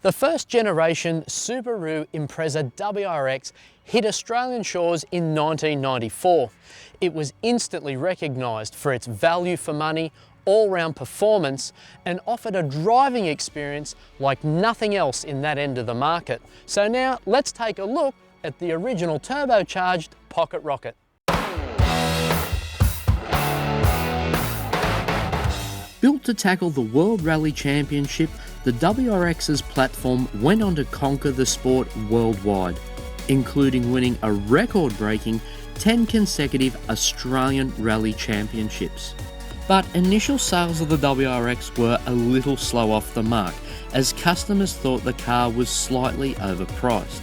The first generation Subaru Impreza WRX hit Australian shores in 1994. It was instantly recognised for its value for money, all-round performance, and offered a driving experience like nothing else in that end of the market. So now let's take a look at the original turbocharged pocket rocket. Built to tackle the World Rally Championship, the WRX's platform went on to conquer the sport worldwide, including winning a record-breaking 10 consecutive Australian Rally Championships. But initial sales of the WRX were a little slow off the mark, as customers thought the car was slightly overpriced.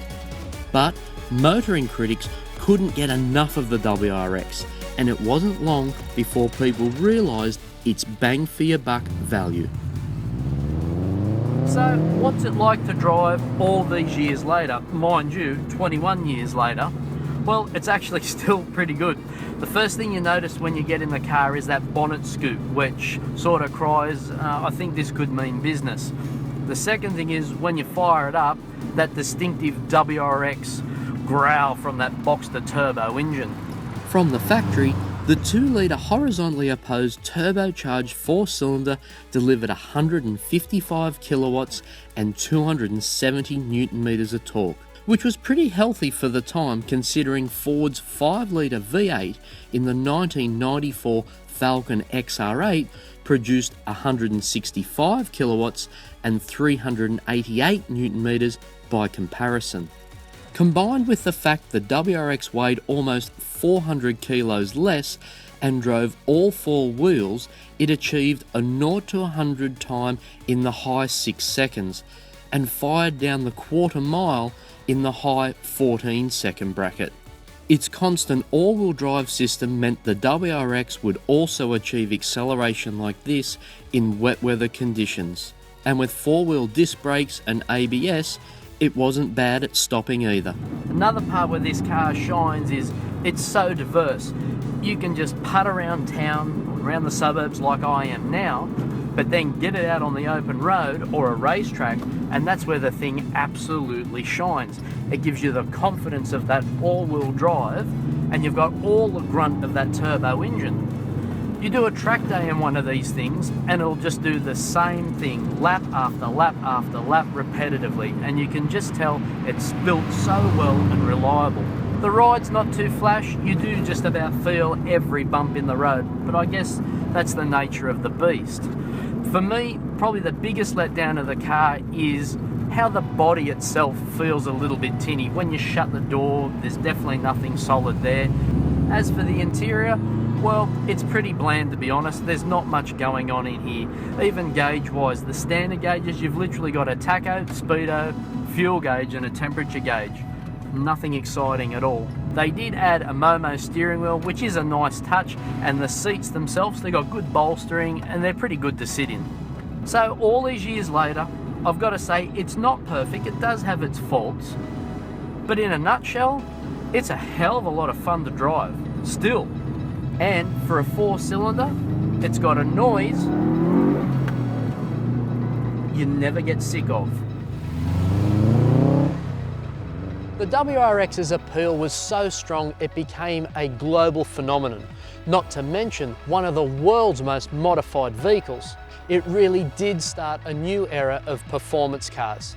But motoring critics couldn't get enough of the WRX, and it wasn't long before people realised its bang for your buck value. So what's it like to drive all these years later? Mind you, 21 years later. Well, it's actually still pretty good. The first thing you notice when you get in the car is that bonnet scoop, which sort of cries, I think this could mean business. The second thing is when you fire it up, that distinctive WRX growl from that Boxster turbo engine. From the factory, the 2-litre horizontally opposed turbocharged 4-cylinder delivered 155 kilowatts and 270 newton meters of torque, which was pretty healthy for the time considering Ford's 5-litre V8 in the 1994 Falcon XR8 produced 165 kilowatts and 388 newton meters by comparison. Combined with the fact the WRX weighed almost 400 kilos less and drove all 4 wheels, it achieved a 0 to 100 time in the high 6 seconds and fired down the quarter mile in the high 14-second bracket. Its constant all-wheel drive system meant the WRX would also achieve acceleration like this in wet weather conditions. And with 4-wheel disc brakes and ABS, it wasn't bad at stopping either. Another part where this car shines is it's so diverse. You can just putt around town, around the suburbs like I am now, but then get it out on the open road or a racetrack, and that's where the thing absolutely shines. It gives you the confidence of that all-wheel drive, and you've got all the grunt of that turbo engine. You do a track day in one of these things and it'll just do the same thing lap after lap after lap repetitively, and you can just tell it's built so well and reliable. The ride's not too flash, you do just about feel every bump in the road, but I guess that's the nature of the beast. For me, probably the biggest letdown of the car is how the body itself feels a little bit tinny. When you shut the door, there's definitely nothing solid there. As for the interior, well, it's pretty bland to be honest. There's not much going on in here. Even gauge-wise, the standard gauges, you've literally got a tacho, speedo, fuel gauge and a temperature gauge. Nothing exciting at all. They did add a Momo steering wheel, which is a nice touch, and the seats themselves, they got good bolstering and they're pretty good to sit in. So all these years later, I've got to say it's not perfect. It does have its faults, but in a nutshell, it's a hell of a lot of fun to drive still. And for a 4-cylinder, it's got a noise you never get sick of. The WRX's appeal was so strong it became a global phenomenon, not to mention one of the world's most modified vehicles. It really did start a new era of performance cars.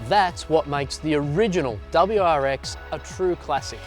That's what makes the original WRX a true classic.